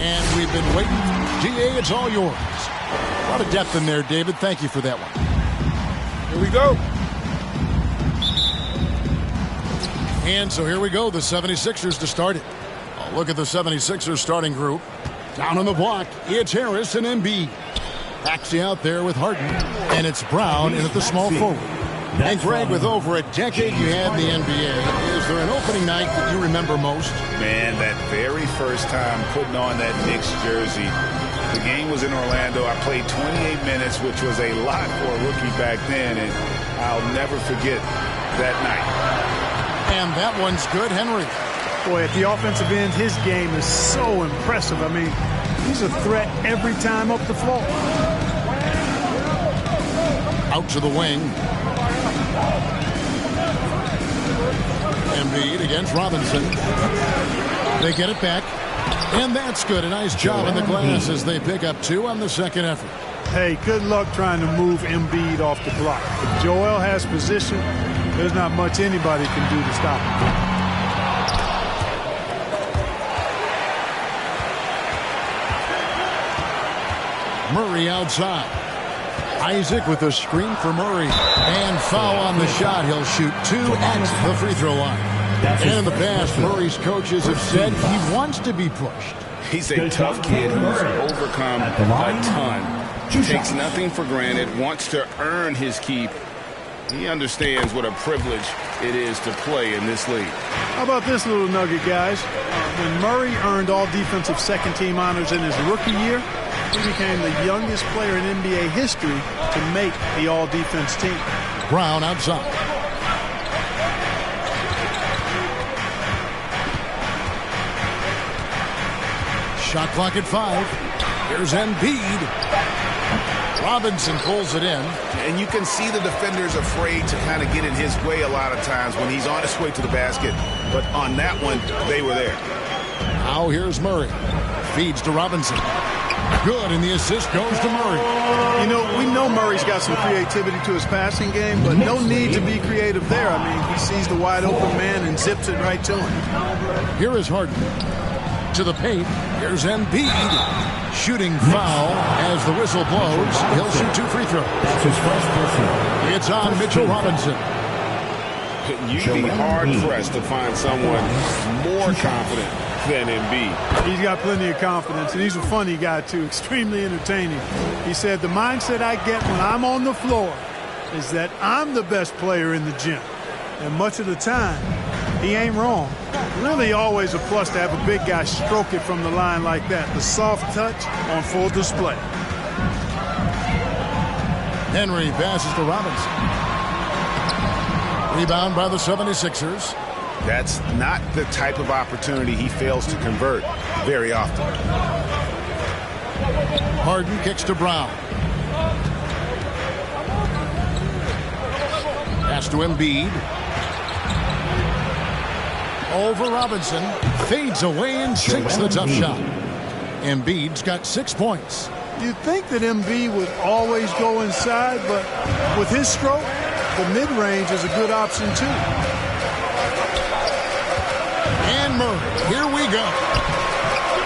And we've been waiting. GA, it's all yours. A lot of depth in there, David. Thank you for that one. Here we go. And so here we go, the 76ers to start it. Oh, look at the 76ers starting group. Down on the block, it's Harris and Embiid. Actually out there with Harden. And it's Brown in at the small forward. And Greg, with over a decade you had in the NBA, is there an opening night that you remember most? Man, that very first time putting on that Knicks jersey. The game was in Orlando. I played 28 minutes, which was a lot for a rookie back then, and I'll never forget that night. And that one's good, Henry. Boy, at the offensive end, his game is so impressive. I mean, he's a threat every time up the floor. Out to the wing. Embiid against Robinson. They get it back. And that's good. A nice job in the glass as they pick up 2 on the second effort. Hey, good luck trying to move Embiid off the block. If Joel has position, there's not much anybody can do to stop him. Murray outside. Isaac with a screen for Murray. And foul on the shot. He'll shoot 2 at the free throw line. And in the past, Murray's coaches have said he wants to be pushed. He's a tough kid who's overcome a ton. Takes nothing for granted, wants to earn his keep. He understands what a privilege it is to play in this league. How about this little nugget, guys? When Murray earned all defensive second-team honors in his rookie year, he became the youngest player in NBA history to make the all-defense team. Brown outside. Shot clock at 5. Here's Embiid. Robinson pulls it in. And you can see the defenders afraid to kind of get in his way a lot of times when he's on his way to the basket. But on that one, they were there. Now here's Murray. Feeds to Robinson. Good, and the assist goes to Murray. You know, we know Murray's got some creativity to his passing game, but no need to be creative there. I mean, he sees the wide open man and zips it right to him. Here is Harden. To the paint. Here's Embiid. Shooting foul as the whistle blows. He'll shoot 2 free throws. It's on Mitchell Robinson. You'd be hard-pressed to find someone more confident than Embiid. He's got plenty of confidence, and he's a funny guy, too. Extremely entertaining. He said, the mindset I get when I'm on the floor is that I'm the best player in the gym. And much of the time, he ain't wrong. Really always a plus to have a big guy stroke it from the line like that. The soft touch on full display. Henry passes to Robinson. Rebound by the 76ers. That's not the type of opportunity he fails to convert very often. Harden kicks to Brown. Pass to Embiid. Over Robinson. Fades away and sinks the tough shot. Embiid's got 6 points. You'd think that Embiid would always go inside, but with his stroke, the mid-range is a good option too. And Murray, here we go.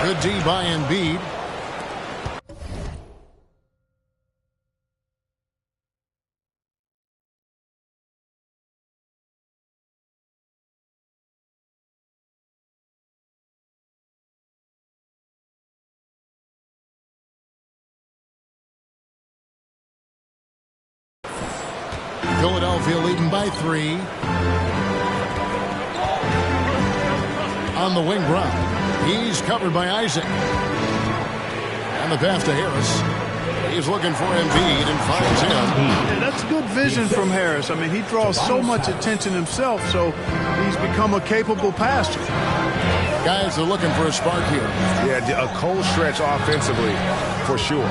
Good D by Embiid. Philadelphia leading by 3. On the wing, Brown. He's covered by Isaac. And the pass to Harris. He's looking for Embiid and finds him. Yeah, that's good vision from Harris. I mean, he draws so much attention himself, so he's become a capable passer. Guys are looking for a spark here. Yeah, a cold stretch offensively, for sure.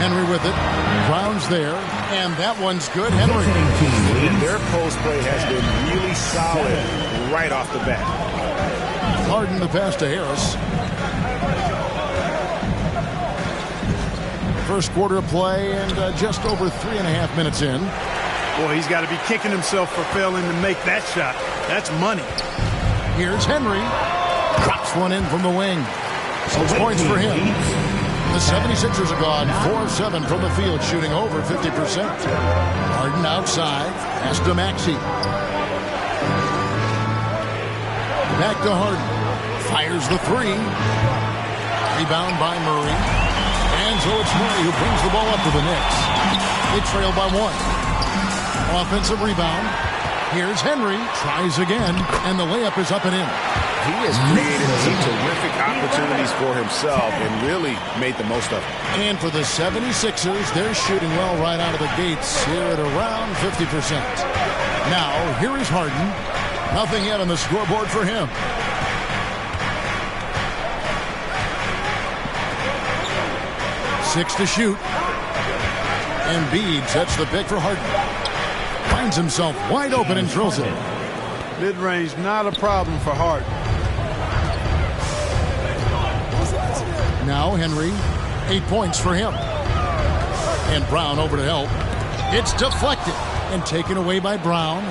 Henry with it. Brown's there. And that one's good. Henry. Their post play has been really solid right off the bat. Harden the pass to Harris. First quarter of play and just over 3.5 minutes in. Boy, he's got to be kicking himself for failing to make that shot. That's money. Here's Henry. Drops one in from the wing. 6 points for him. The 76ers are gone 4 of 7 from the field, shooting over 50%. Harden outside. Pass to Maxey. Back to Harden. Fires the three. Rebound by Murray. And so it's Murray who brings the ball up to the Knicks. They trail by 1. Offensive rebound. Here's Henry. Tries again. And the layup is up and in. He has created some terrific opportunities for himself and really made the most of it. And for the 76ers, they're shooting well right out of the gates here at around 50%. Now, here is Harden. Nothing yet on the scoreboard for him. Six to shoot. Embiid sets the pick for Harden. Finds himself wide open and drills it. Mid-range, not a problem for Harden. Now Henry, 8 points for him. And Brown over to help. It's deflected and taken away by Brown.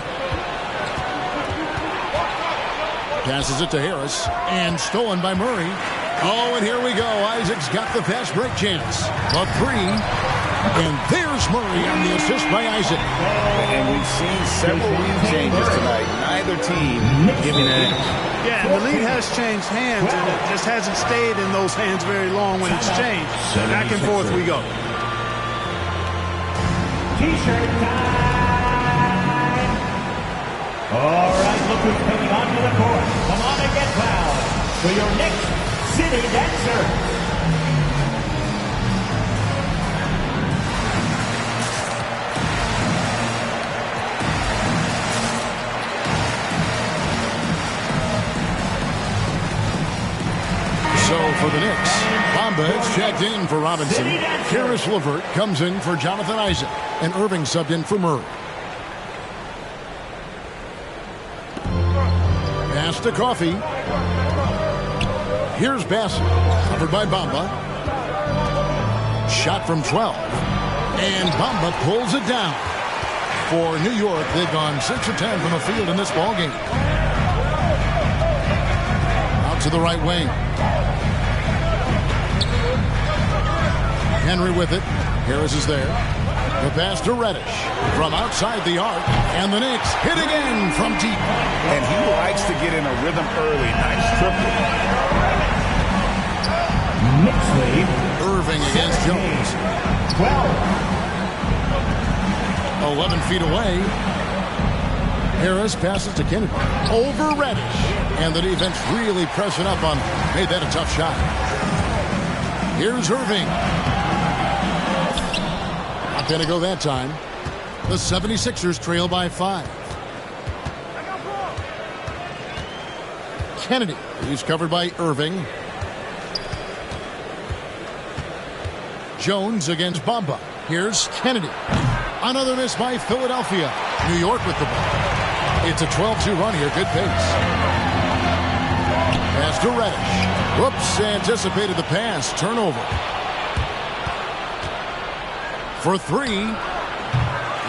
Passes it to Harris and stolen by Murray. Oh, and here we go. Isaac's got the fast break chance. A three. And there's Murray on the assist by Isaac. And we've seen several lead changes tonight. Neither team giving an edge. Yeah, and the lead has changed hands, and it just hasn't stayed in those hands very long when it's changed. Back and forth we go. T-shirt time. All right, look who's coming onto the court. Come on and get loud for your next city dancer. So for the Knicks, Bamba is checked in for Robinson. Karis LeVert comes in for Jonathan Isaac. And Irving subbed in for Murray. Pass to Coffey. Here's Bassett. Covered by Bamba. Shot from 12. And Bamba pulls it down. For New York, they've gone 6 of 10 from the field in this ballgame. Out to the right wing. Henry with it. Harris is there. The pass to Reddish from outside the arc. And the Knicks hit again from deep. And he likes to get in a rhythm early. Nice triple. Knicks lead. Irving against Jones. 12. 11 feet away. Harris passes to Kennedy. Over Reddish. And the defense really pressing up on him. Made that a tough shot. Here's Irving. Not going to go that time. The 76ers trail by 5. Kennedy. He's covered by Irving. Jones against Bamba. Here's Kennedy. Another miss by Philadelphia. New York with the ball. It's a 12-2 run here. Good pace. Pass to Reddish. Whoops, anticipated the pass. Turnover. For 3.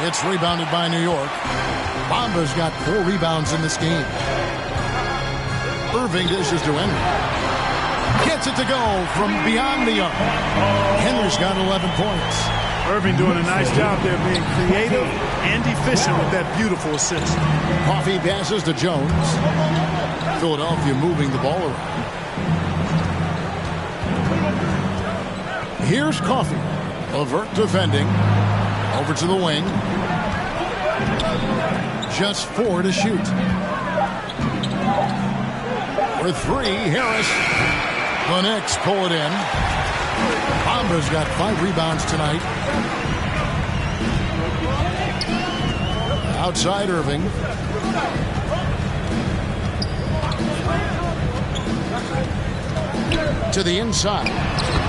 It's rebounded by New York. Bamba's got 4 rebounds in this game. Irving dishes to Henry. Gets it to go from beyond the arc. Henry's got 11 points. Irving doing a nice job there being creative and efficient with that beautiful assist. Coffey passes to Jones. Philadelphia moving the ball around. Here's Coffey. LeVert defending. Over to the wing. Just 4 to shoot. For 3, Harris. The Knicks pull it in. Bamba's got 5 rebounds tonight. Outside Irving. To the inside.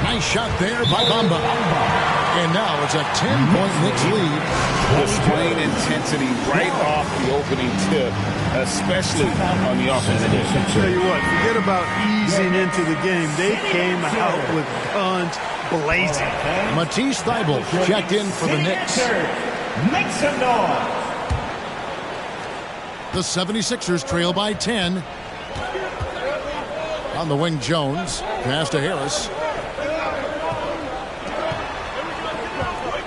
Nice shot there by Bamba. And now it's a 10-point Knicks lead. Displaying intensity right off the opening tip, especially on the offensive end. Tell you what, forget about easing into the game. They came out with guns blazing. Matisse Thybulle checked in for the Knicks. Make some noise. The 76ers trail by 10. On the wing, Jones. Pass to Harris.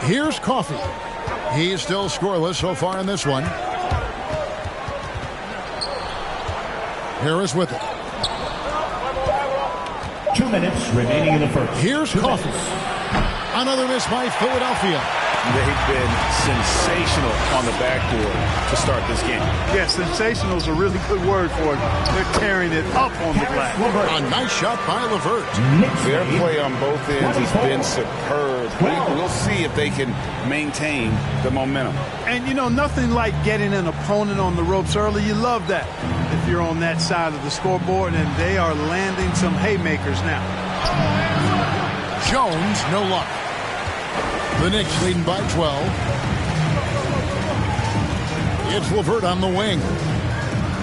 Here's Coffey. He's still scoreless so far in this one. Harris with it. 2 minutes remaining in the first. Here's Coffey. Another miss by Philadelphia. They've been sensational on the backboard to start this game. Yeah, sensational is a really good word for it. They're tearing it up on the glass. A nice shot by LeVert. Their play on both ends has been superb. We'll see if they can maintain the momentum. And, you know, nothing like getting an opponent on the ropes early. You love that if you're on that side of the scoreboard, and they are landing some haymakers now. Jones, no luck. The Knicks leading by 12. It's LeVert on the wing.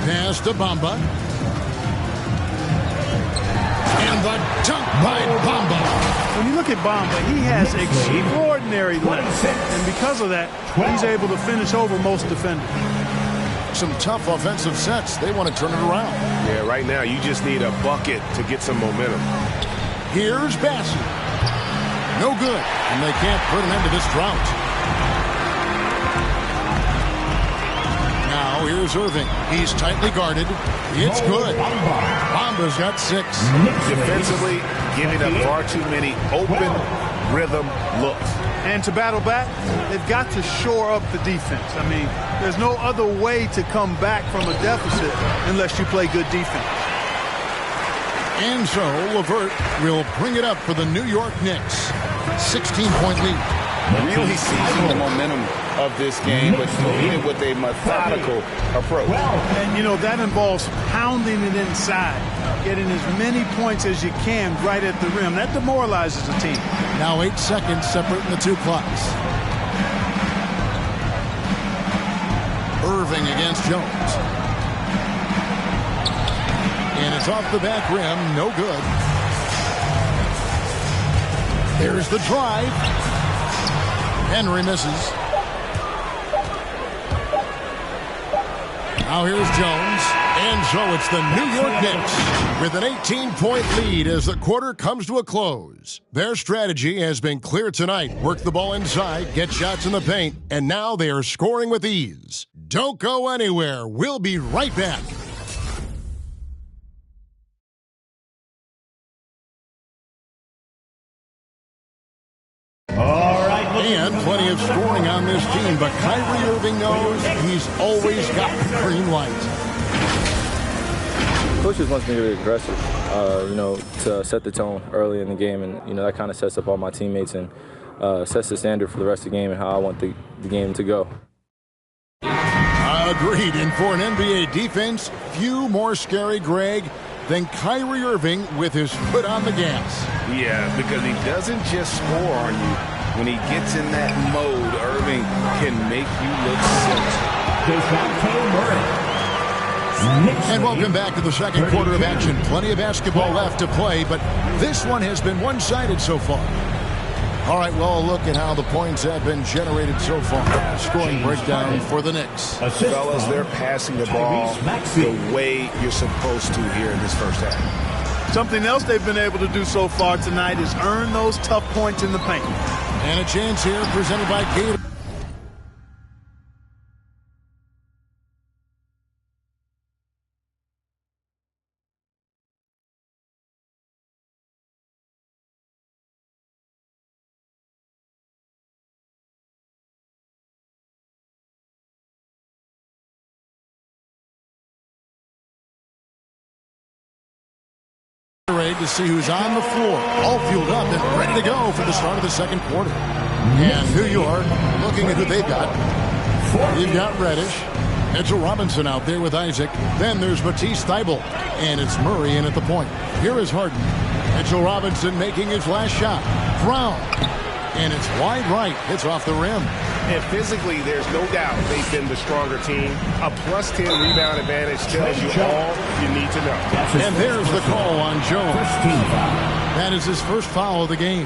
Pass to Bamba. And the dunk by Bamba. When you look at Bamba, he has extraordinary length. And because of that, he's able to finish over most defenders. Some tough offensive sets. They want to turn it around. Yeah, right now you just need a bucket to get some momentum. Here's Bassey. No good, and they can't put an end to this drought. Now here's Irving. He's tightly guarded. It's good. Bamba's got 6. Defensively, giving up far too many open rhythm looks. And to battle back, they've got to shore up the defense. I mean, there's no other way to come back from a deficit unless you play good defense. And so LeVert will bring it up for the New York Knicks. 16-point lead. Really seizing the momentum of this game, but doing it with a methodical approach. And, you know, that involves pounding it inside, getting as many points as you can right at the rim. That demoralizes a team. Now 8 seconds separating the two clocks. Irving against Jones. And it's off the back rim. No good. There's the drive. Henry misses. Now here's Jones. And so it's the New York Knicks with an 18-point lead as the quarter comes to a close. Their strategy has been clear tonight. Work the ball inside, get shots in the paint, and now they are scoring with ease. Don't go anywhere. We'll be right back. And plenty of scoring on this team, but Kyrie Irving knows he's always got the green light. Coach just wants me to be aggressive, to set the tone early in the game, and that kind of sets up all my teammates and sets the standard for the rest of the game and how I want the game to go. Agreed, and for an NBA defense, few more scary, Greg, than Kyrie Irving with his foot on the gas. Yeah, because he doesn't just score on you. When he gets in that mode, Irving can make you look silly. And welcome back to the second quarter of action. Plenty of basketball left to play, but this one has been one-sided so far. All right, well, look at how the points have been generated so far. Scoring breakdown for the Knicks. Fellas, they're passing the ball the way you're supposed to here in this first half. Something else they've been able to do so far tonight is earn those tough points in the paint. And a chance here presented by Gator. To see who's on the floor, all fueled up and ready to go for the start of the second quarter. And New York, looking at who they've got. You've got Reddish. Mitchell Robinson out there with Isaac. Then there's Matisse Thybulle. And it's Murray in at the point. Here is Harden. Mitchell Robinson making his last shot. Brown. And it's wide right. It's off the rim. And physically, there's no doubt they've been the stronger team. A plus 10 rebound advantage tells you all you need to know. And there's the call on Jones. That is his first foul of the game.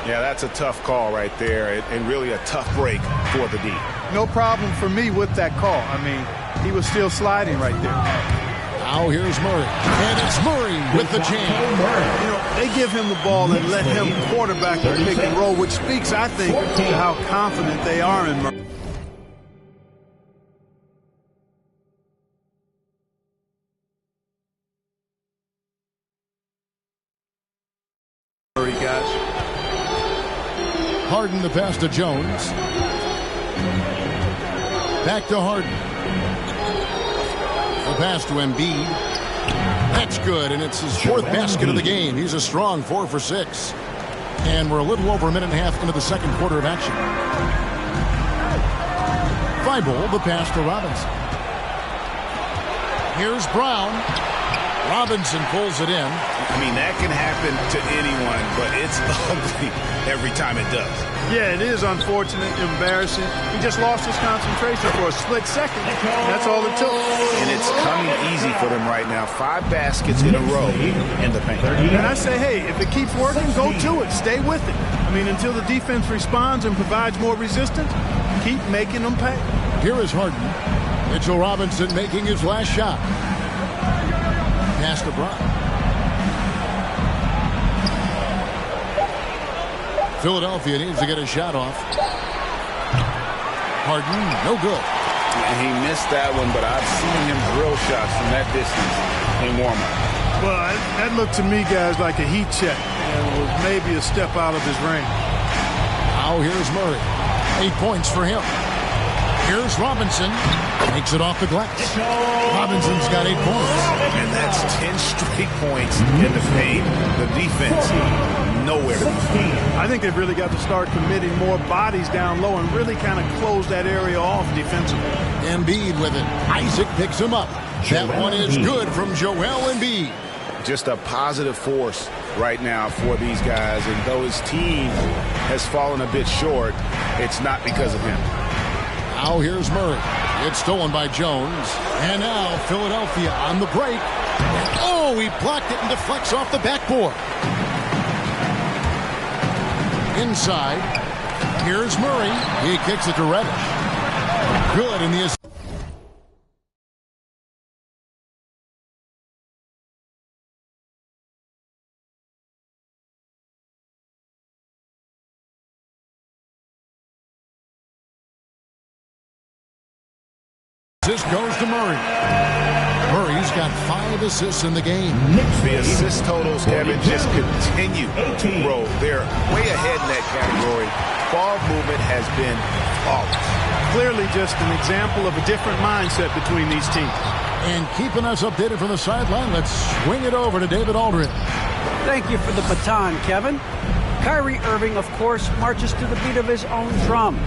Yeah, that's a tough call right there, and really a tough break for the D. No problem for me with that call. I mean, he was still sliding right there. Now here's Murray. And it's Murray with the jam. You know, they give him the ball and let him quarterback the pick and roll, which speaks, I think, to how confident they are in Murray. Guys. Harden the pass to Jones. Back to Harden. The pass to Embiid. That's good, and it's his fourth basket of the game. He's a strong 4 for 6. And we're a little over a minute and a half into the second quarter of action. Thibault, the pass to Robinson. Here's Brown. Robinson pulls it in. I mean, that can happen to anyone, but it's ugly every time it does. Yeah, it is unfortunate, embarrassing. He just lost his concentration for a split second. That's all it took. And it's coming easy for them right now. 5 baskets in a row in the paint. And I say, hey, if it keeps working, go to it. Stay with it. I mean, until the defense responds and provides more resistance, keep making them pay. Here is Harden. Mitchell Robinson making his last shot. Pass to Brown. Philadelphia needs to get a shot off. Harden, no good. He missed that one, but I've seen him drill shots from that distance in warm-up. Well, that looked to me, guys, like a heat check. And was maybe a step out of his range. Now here's Murray. 8 points for him. Here's Robinson. Makes it off the glass. Robinson's got 8 points. And that's 10 straight points in the paint. The defense, nowhere to be. I think they've really got to start committing more bodies down low and really kind of close that area off defensively. Embiid with it. Isaac picks him up. That one is good from Joel Embiid. Just a positive force right now for these guys. And though his team has fallen a bit short, it's not because of him. Now here's Murray. It's stolen by Jones. And now Philadelphia on the break. Oh, he blocked it and deflects off the backboard. Inside. Here's Murray. He kicks it to Reddish. Good in the assist goes to Murray. Murray's got 5 assists in the game. The assist totals, Kevin, just continue to grow. They're way ahead in that category. Ball movement has been flawless. Clearly just an example of a different mindset between these teams. And keeping us updated from the sideline, let's swing it over to David Aldridge. Thank you for the baton, Kevin. Kyrie Irving, of course, marches to the beat of his own drum.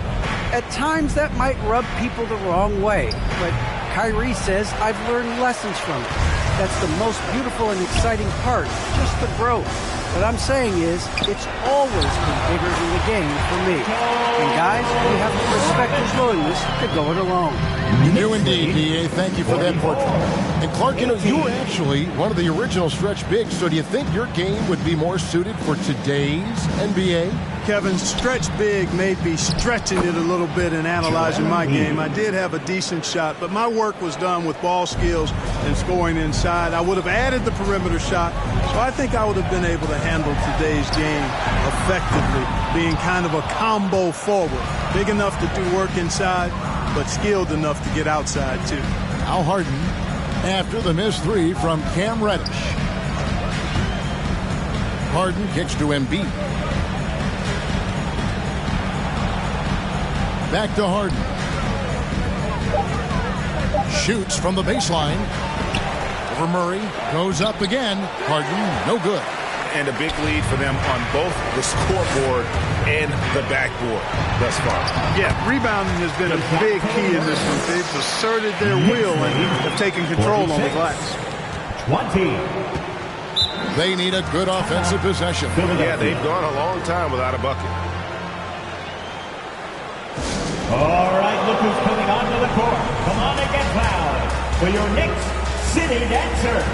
At times, that might rub people the wrong way, but Kyrie says, I've learned lessons from it. That's the most beautiful and exciting part, just the growth. What I'm saying is, it's always been bigger than the game for me. And guys, we have to respect his willingness to go it alone. You do indeed, D.A. Thank you for that portrait. And Clark, you know, you were actually one of the original stretch bigs, so do you think your game would be more suited for today's NBA? Kevin, stretch big made me stretching it a little bit and analyzing my game. I did have a decent shot, but my work was done with ball skills and scoring inside. I would have added the perimeter shot, so I think I would have been able to handle today's game effectively, being kind of a combo forward. Big enough to do work inside, but skilled enough to get outside, too. Al Harden after the missed 3 from Cam Reddish. Harden kicks to Embiid. Back to Harden. Shoots from the baseline. Over Murray. Goes up again. Harden, no good. And a big lead for them on both the scoreboard and the backboard thus far. Yeah, rebounding has been a big key in this one. They've asserted their will and have taken control on the glass. 20. They need a good offensive possession. Yeah, they've gone a long time without a bucket. All right, look who's coming onto the court. Come on and get loud for your Knicks City Dancer.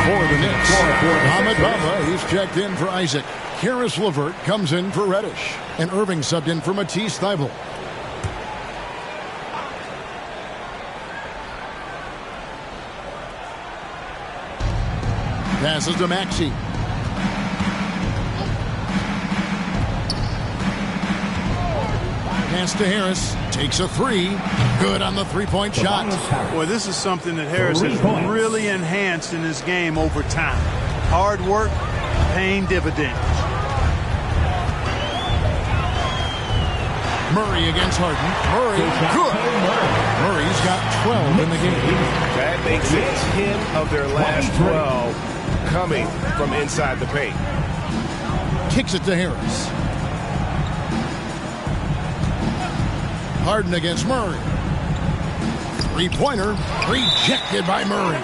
For the Knicks, Ahmed Bamba, he's checked in for Isaac. Karis LeVert comes in for Reddish. And Irving subbed in for Matisse Thybulle. Passes to Maxey. Pass to Harris. Takes a three. Good on the three-point shot. Boy, this is something that Harris has really enhanced in his game over time. Hard work, paying dividends. Murray against Harden. Murray, good. Murray's got 12 in the game. That makes it 10 of their last 12 coming from inside the paint. Kicks it to Harris. Harden against Murray. Three-pointer rejected by Murray.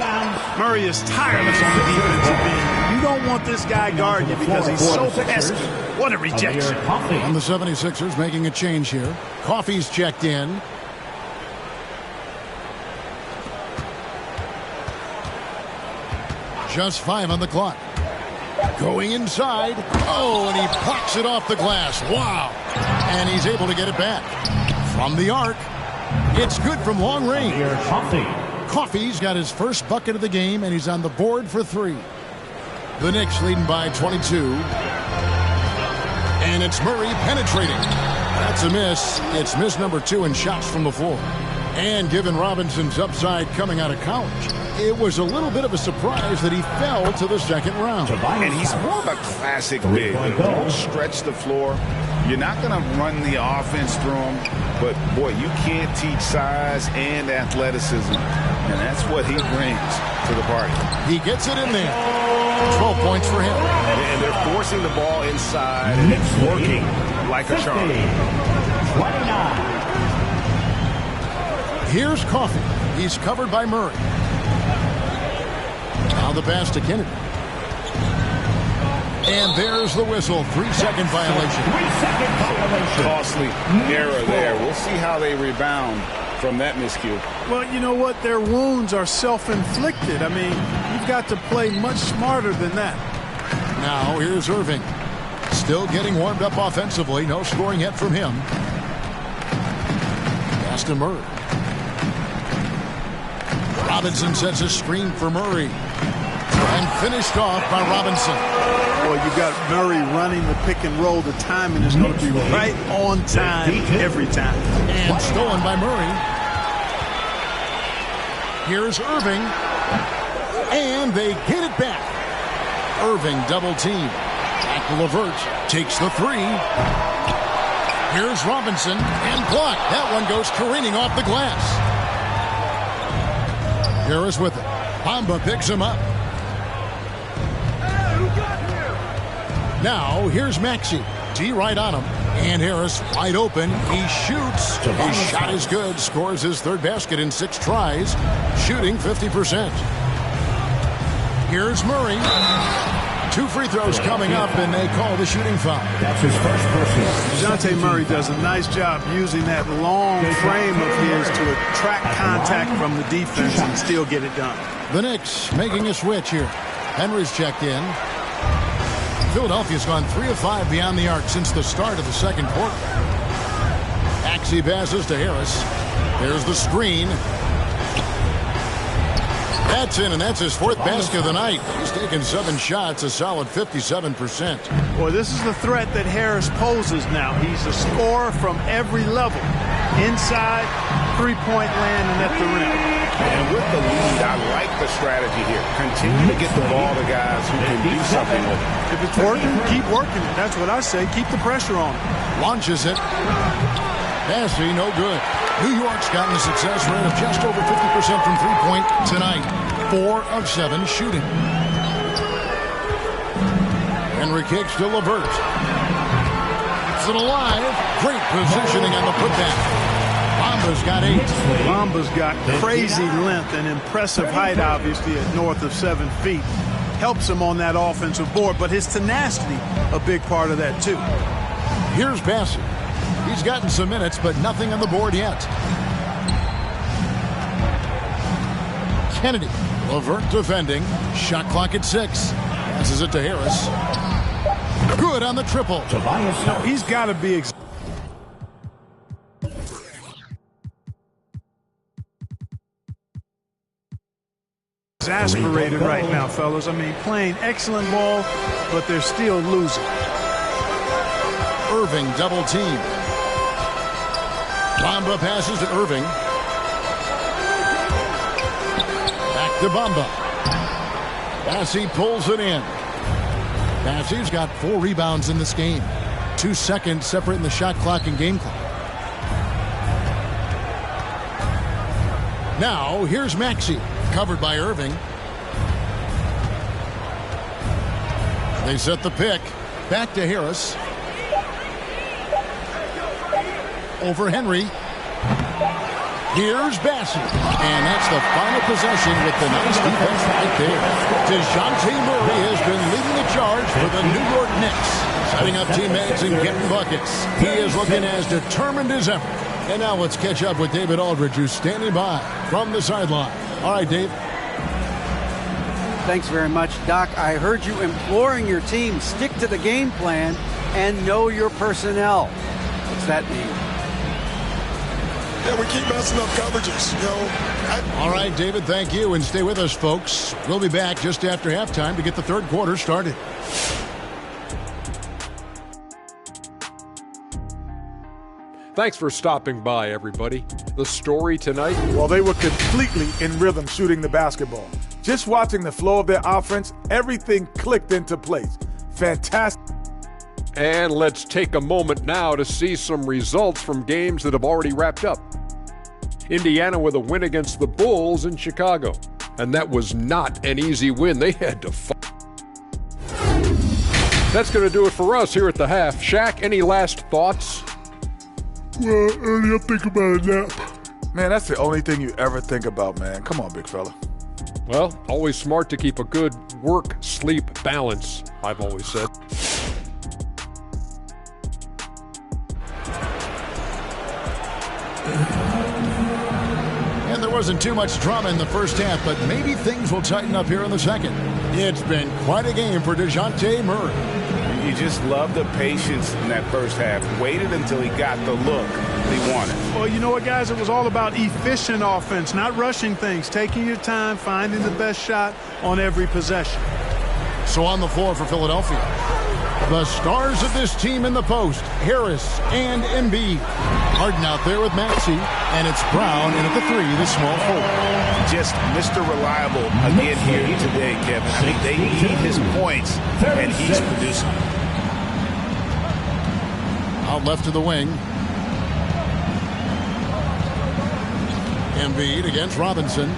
Murray is tireless on the defensive end. You don't want this guy guarding you because he's so pesky. What a rejection. And the 76ers making a change here. Coffey's checked in. Just 5 on the clock. Going inside. Oh, and he pops it off the glass. Wow. And he's able to get it back. From the arc. It's good from long range. Coffey's got his first bucket of the game, and he's on the board for 3. The Knicks leading by 22. And it's Murray penetrating. That's a miss. It's miss number 2 in shots from the floor. And given Robinson's upside coming out of college, it was a little bit of a surprise that he fell to the second round. And he's more of a classic big. He don't stretch the floor. You're not going to run the offense through him. But, boy, you can't teach size and athleticism. And that's what he brings to the party. He gets it in there. 12 points for him. And they're forcing the ball inside, and it's working like a charm. 29. Here's Coffey. He's covered by Murray. Now the pass to Kennedy. And there's the whistle. 3-second violation. 3-second violation. Costly error there. We'll see how they rebound from that miscue. Well, you know what? Their wounds are self-inflicted. I mean, you've got to play much smarter than that. Now here's Irving. Still getting warmed up offensively. No scoring yet from him. Pass to Murray. Robinson sets a screen for Murray. And finished off by Robinson. Well, you got Murray running the pick and roll. The timing is going to be right on time every time. And stolen by Murray. Here's Irving. And they get it back. Irving double team. Back to LeVert. Takes the 3. Here's Robinson. And blocked. That one goes careening off the glass. Harris with it. Bamba picks him up. Now here's Maxey. D right on him. And Harris wide open. He shoots. His shot is good. Scores his 3rd basket in 6 tries. Shooting 50%. Here's Murray. 2 free throws coming up, and they call the shooting foul. That's his first personal. DeJounte Murray does a nice job using that long frame of his to attract contact from the defense and still get it done. The Knicks making a switch here. Henry's checked in. Philadelphia's gone 3 of 5 beyond the arc since the start of the second quarter. Maxey passes to Harris. There's the screen. That's in, and that's his 4th basket of the night. He's taken 7 shots, a solid 57%. Boy, this is the threat that Harris poses now. He's a scorer from every level. Inside, three-point land, and at the rim. And with the lead, I like the strategy here. Continue to get the ball to guys who can do something with it. If it's working, keep working it. That's what I say. Keep the pressure on him. Launches it. Passing, no good. New York's gotten a success rate of just over 50% from three-point tonight. 4 of 7 shooting. Henry kicks to LeVert. It's it alive. Great positioning on the putback. Bamba's got 8. Bamba's got crazy length and impressive height, obviously, at north of 7 feet. Helps him on that offensive board, but his tenacity, a big part of that, too. Here's Bassett. He's gotten some minutes, but nothing on the board yet. Kennedy. LeVert defending. Shot clock at 6. Passes it to Harris. Good on the triple. He's got to be Exasperated right now, fellas. I mean, playing excellent ball, but they're still losing. Irving double team. Bamba passes to Irving. Back to Bamba. Bassey pulls it in. Bassey's got 4 rebounds in this game. 2 seconds separating the shot clock and game clock. Now, here's Maxey, covered by Irving. They set the pick. Back to Harris. Over Henry. Here's Bassey. And that's the final possession with the nice defense right there. DeJounte Murray has been leading the charge for the New York Knicks, setting up teammates and getting buckets. He is looking as determined as ever. And now let's catch up with David Aldridge, who's standing by from the sideline. All right, Dave. Thanks very much, Doc. I heard you imploring your team, stick to the game plan and know your personnel. What's that mean? Yeah, we keep messing up coverages, you know. All right, David, thank you. And stay with us, folks. We'll be back just after halftime to get the third quarter started. Thanks for stopping by, everybody. The story tonight? Well, they were completely in rhythm shooting the basketball. Just watching the flow of their offense, everything clicked into place. Fantastic. And let's take a moment now to see some results from games that have already wrapped up. Indiana with a win against the Bulls in Chicago. And that was not an easy win. They had to fight. That's going to do it for us here at the half. Shaq, any last thoughts? Well, early I'm thinking about a nap. Man, that's the only thing you ever think about, man. Come on, big fella. Well, always smart to keep a good work-sleep balance, I've always said. And there wasn't too much drama in the first half, but maybe things will tighten up here in the second. It's been quite a game for DeJounte Murray. You just love the patience in that first half. Waited until he got the look he wanted. Well, you know what, guys? It was all about efficient offense, not rushing things, taking your time, finding the best shot on every possession. So on the floor for Philadelphia, the stars of this team in the post, Harris and Embiid. Harden out there with Maxey, and it's Brown in at the 3, the small forward. Just Mr. Reliable again here today, Kevin. I think they need his points, and he's producing. Out left to the wing. Embiid against Robinson.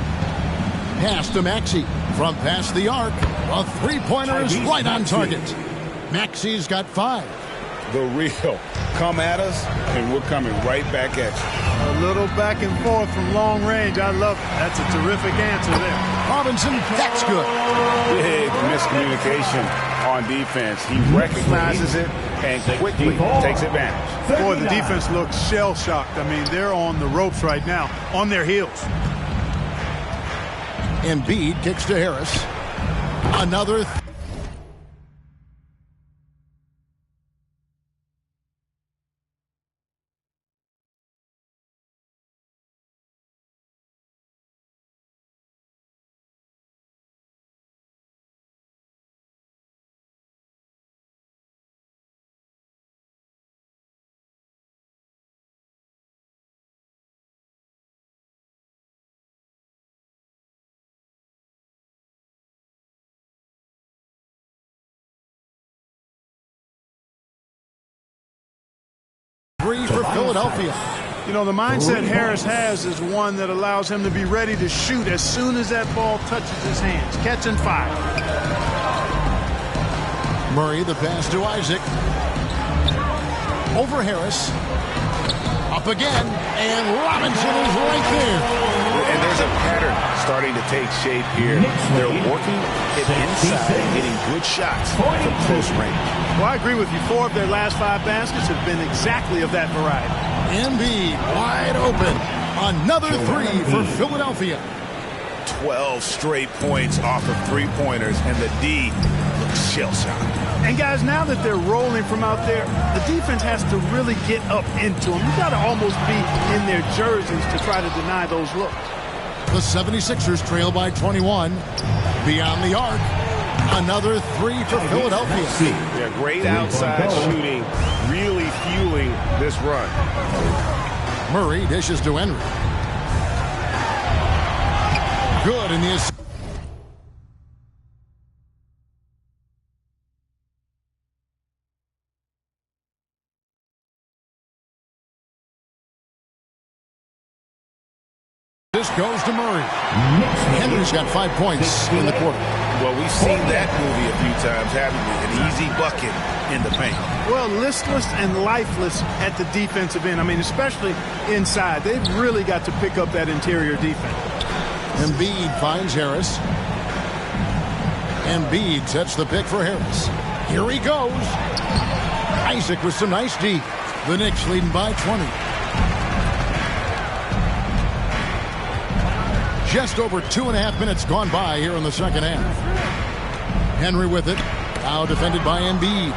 Pass to Maxey. From past the arc. A three-pointer is right on target. Maxey's got 5. The real. Come at us, and we're coming right back at you. A little back and forth from long range. I love it. That's a terrific answer there. Robinson, that's good. Big miscommunication on defense. He recognizes it and quickly takes advantage. Boy, the defense looks shell-shocked. I mean, they're on the ropes right now, on their heels. Embiid kicks to Harris. Another. For Philadelphia. You know, the mindset Harris has is one that allows him to be ready to shoot as soon as that ball touches his hands. Catch and fire. Murray, the pass to Isaac. Over Harris. Up again, and Robinson is right there. And there's a pattern starting to take shape here. They're working it inside and getting good shots from close range. Well, I agree with you. 4 of their last 5 baskets have been exactly of that variety. Embiid wide open. Another 3 for Philadelphia. 12 straight points off of three-pointers, and the D looks shell-shocked. And, guys, now that they're rolling from out there, the defense has to really get up into them. You got to almost be in their jerseys to try to deny those looks. The 76ers trail by 21. Beyond the arc. Another three for Philadelphia. Yeah, great outside shooting, really fueling this run. Murray dishes to Henry. Good in the assist. This goes to Murray. Henry's got 5 points in the quarter. Well, we've seen that movie a few times, haven't we? An easy bucket in the paint. Well, listless and lifeless at the defensive end. I mean, especially inside. They've really got to pick up that interior defense. Embiid finds Harris. Embiid sets the pick for Harris. Here he goes. Isaac with some nice D. The Knicks leading by 20. Just over 2.5 minutes gone by here in the second half. Henry with it. Now defended by Embiid.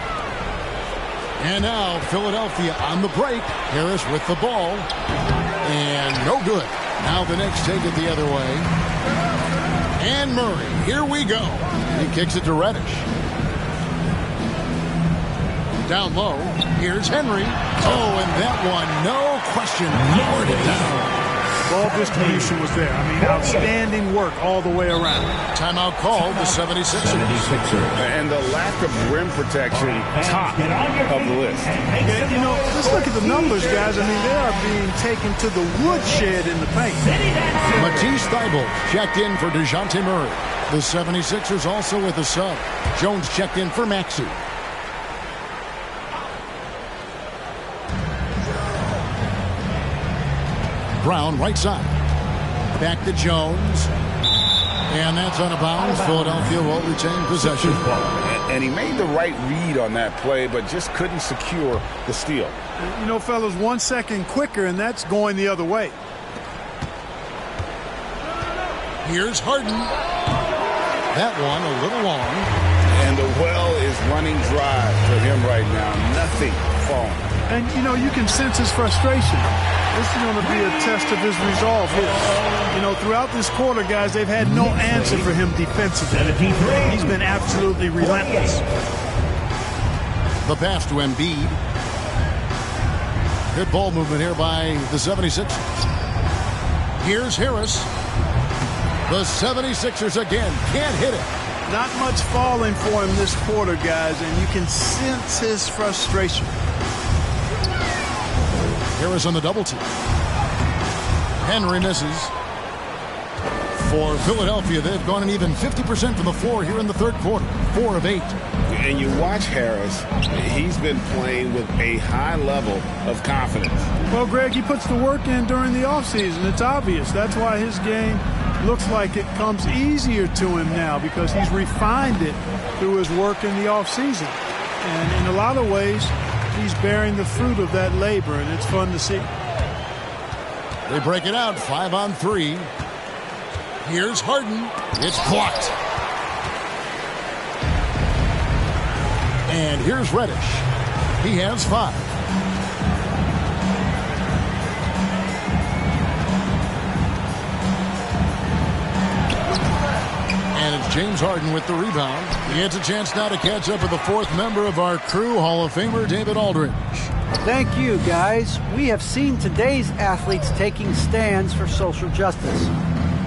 And now Philadelphia on the break. Harris with the ball. And no good. Now the Knicks take it the other way. And Murray. Here we go. He kicks it to Reddish. Down low. Here's Henry. Oh, and that one, no question, powered it down. Ball distribution was there. I mean, outstanding work all the way around. Timeout called the 76ers. And the lack of rim protection, top of the list. Yeah, you know, let's look at the numbers, guys. I mean, they are being taken to the woodshed in the paint. Matisse Thybulle checked in for DeJounte Murray. The 76ers also with a sub. Jones checked in for Maxey. Brown right side. Back to Jones. And that's out of bounds. Philadelphia will retain possession. And he made the right read on that play, but just couldn't secure the steal. You know, fellas, 1 second quicker, and that's going the other way. Here's Harden. That one a little long. And the well is running dry for him right now. Nothing falling. And, you know, you can sense his frustration. This is going to be a test of his resolve here. You know, throughout this quarter, guys, they've had no answer for him defensively. He's been absolutely relentless. The pass to Embiid. Good ball movement here by the 76ers. Here's Harris. The 76ers again can't hit it. Not much falling for him this quarter, guys, and you can sense his frustration. Harris on the double team. Henry misses. For Philadelphia, they've gone an even 50% from the floor here in the third quarter. 4 of 8. And you watch Harris, he's been playing with a high level of confidence. Well, Greg, he puts the work in during the offseason. It's obvious. That's why his game looks like it comes easier to him now, because he's refined it through his work in the offseason. And in a lot of ways, he's bearing the fruit of that labor, and it's fun to see. They break it out, 5 on 3. Here's Harden. It's blocked. And here's Reddish. He has 5. And it's James Harden with the rebound. He gets a chance now to catch up with the 4th member of our crew, Hall of Famer David Aldridge. Thank you, guys. We have seen today's athletes taking stands for social justice.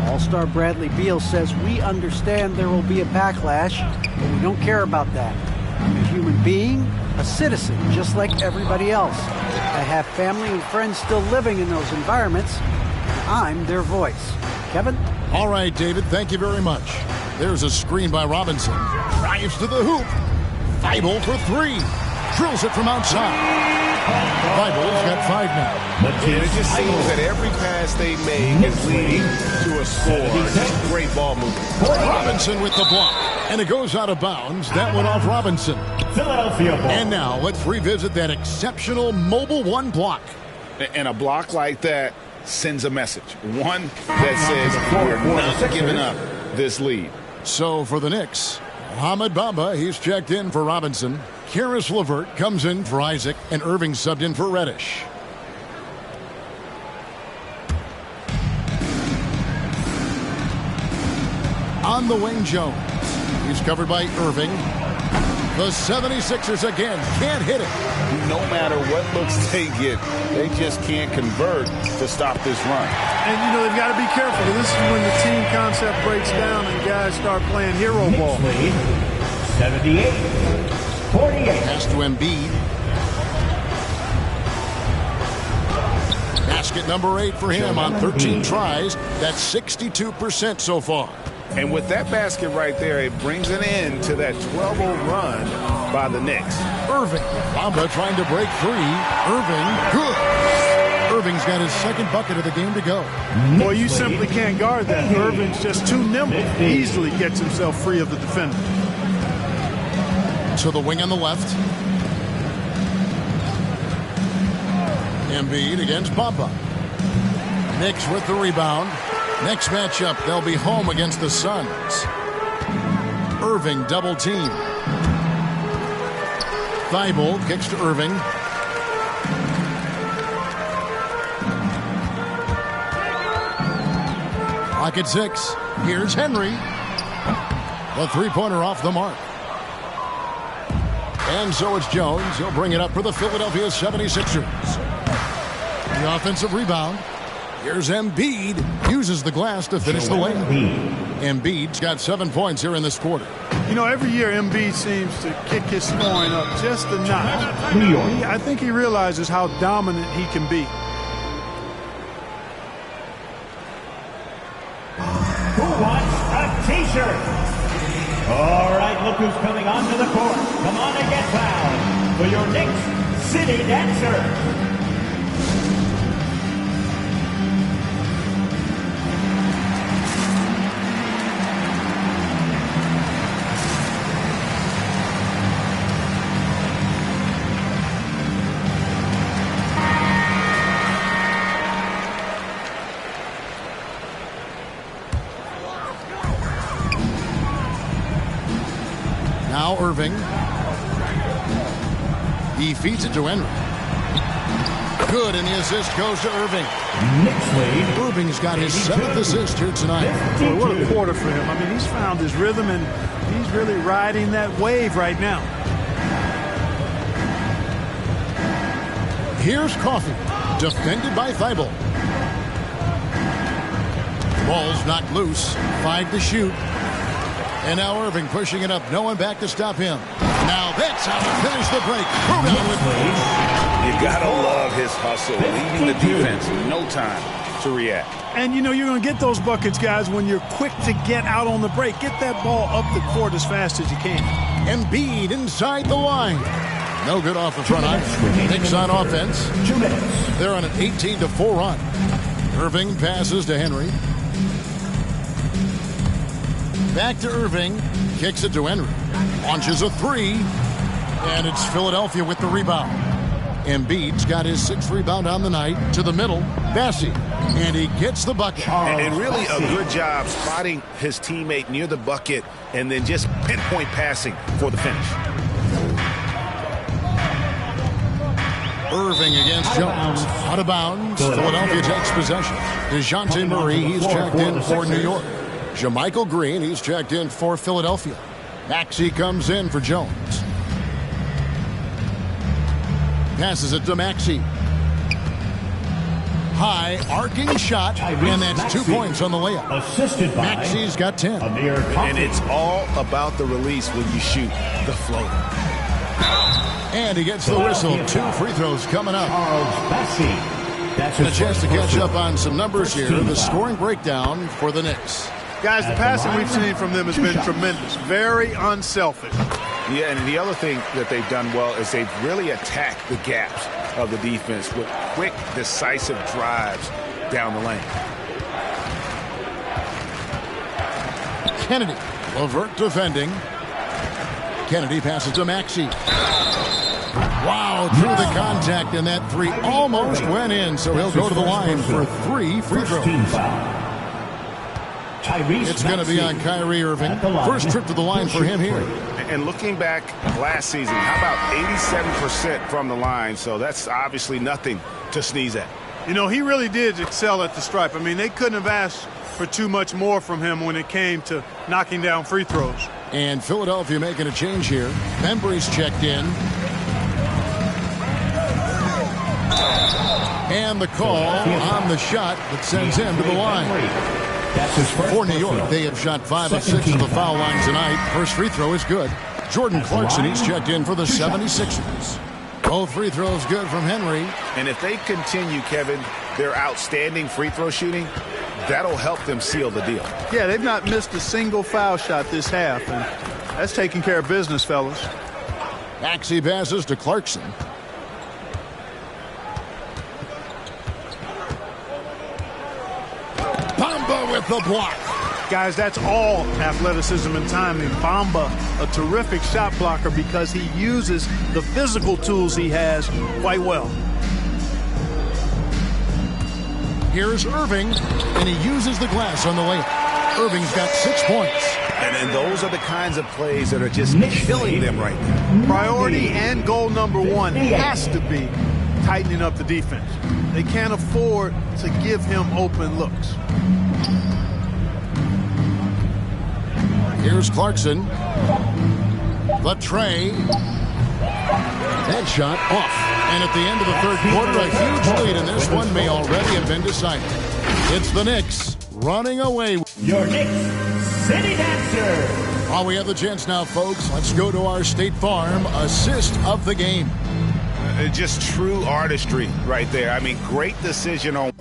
All-Star Bradley Beal says, we understand there will be a backlash, but we don't care about that. I'm a human being, a citizen, just like everybody else. I have family and friends still living in those environments, and I'm their voice. Kevin? All right, David, thank you very much. There's a screen by Robinson. Drives to the hoop. Thybulle for 3. Drills it from outside. Thybulle's got 5 now. And it just seems that every pass they make is leading to a score. Just great ball movement. Robinson with the block. And it goes out of bounds. That went off Robinson. Philadelphia ball. And now let's revisit that exceptional Mobile 1 block. And a block like that sends a message. One that says we're not giving up this lead. So for the Knicks, Mohamed Bamba, he's checked in for Robinson. Karis LeVert comes in for Isaac, and Irving subbed in for Reddish. On the wing, Jones. He's covered by Irving. The 76ers again can't hit it. No matter what looks they get, they just can't convert to stop this run. And, you know, they've got to be careful. This is when the team concept breaks down and guys start playing hero ball. 78-48. Pass to Embiid. Basket number 8 for him on 13 tries. That's 62% so far. And with that basket right there, it brings an end to that 12-0 run by the Knicks. Irving. Bamba trying to break free. Irving, good. Irving's got his second bucket of the game to go. Boy, you simply can't guard that. Irving's just too nimble. Easily gets himself free of the defender. To the wing on the left. Embiid against Bamba. Knicks with the rebound. Next matchup, they'll be home against the Suns. Irving double team. Thibault kicks to Irving. Lock at 6. Here's Henry. The three-pointer off the mark. And so it's Jones. He'll bring it up for the Philadelphia 76ers. The offensive rebound. Here's Embiid. Uses the glass to finish the lane. Embiid's got 7 points here in this quarter. You know, every year Embiid seems to kick his scoring up just a notch. I think he realizes how dominant he can be. Who wants a t-shirt? All right, look who's coming onto the court. Come on and get fouled for your Knicks City Dancer. Now Irving. He feeds it to Henry. Good, and the assist goes to Irving. Irving's got his 7th assist here tonight. Boy, what a quarter for him. I mean, he's found his rhythm, and he's really riding that wave right now. Here's Coffey, defended by Thibault. Ball's knocked loose. 5 to shoot. And now Irving pushing it up. No one back to stop him. Now that's how to finish the break. You gotta love his hustle, leaving the defense no time to react. And you know you're going to get those buckets, guys, when you're quick to get out on the break. Get that ball up the court as fast as you can. Embiid inside the line. No good off the front iron. Knicks on offense. They're on an 18-4 run. Irving passes to Henry. Back to Irving. Kicks it to Henry. Launches a 3. And it's Philadelphia with the rebound. Embiid's got his 6th rebound on the night. To the middle. Bassi. And he gets the bucket. And really a good job spotting his teammate near the bucket and then just pinpoint passing for the finish. Irving against Jones. Out of bounds. Philadelphia takes possession. DeJounte Murray, he's checked in for New York. Jermichael Green, he's checked in for Philadelphia. Maxey comes in for Jones. Passes it to Maxey. High arcing shot, and that's 2 points on the layup. Assisted by Maxey's got 10. And it's all about the release when you shoot the floater. And he gets the whistle. 2 free throws coming up. That's a chance to catch up on some numbers here. The scoring breakdown for the Knicks. Guys, the passing we've seen from them has been tremendous. Very unselfish. Yeah, and the other thing that they've done well is they've really attacked the gaps of the defense with quick, decisive drives down the lane. Kennedy. Levert defending. Kennedy passes to Maxey. Wow, through the contact, and that 3 almost went in, so he'll go to the line for 3 free throws. It's going to be on Kyrie Irving. First trip to the line for him here. And looking back last season, how about 87% from the line? So that's obviously nothing to sneeze at. You know, he really did excel at the stripe. I mean, they couldn't have asked for too much more from him when it came to knocking down free throws. And Philadelphia making a change here. Bembry's checked in. And the call on the shot that sends him to the line. For New York, they have shot 5 of 6 of the foul line tonight. First free throw is good. Jordan Clarkson, he's checked in for the 76ers. Both free throws good from Henry. And if they continue, Kevin, their outstanding free throw shooting, that'll help them seal the deal. Yeah, they've not missed a single foul shot this half, and that's taking care of business, fellas. Maxey passes to Clarkson. Bamba with the block. Guys, that's all athleticism and timing. Bamba, a terrific shot blocker because he uses the physical tools he has quite well. Here's Irving, and he uses the glass on the layup. Irving's got 6 points. And those are the kinds of plays that are just killing them right now. Priority and goal number one has to be tightening up the defense. They can't afford to give him open looks. Here's Clarkson. The tray. That shot off. And at the end of the third quarter, a huge lead, and this one may already have been decided. It's the Knicks running away. Your Knicks City Dancer. While we have the chance now, folks, let's go to our State Farm assist of the game. Just true artistry right there. I mean, great decision on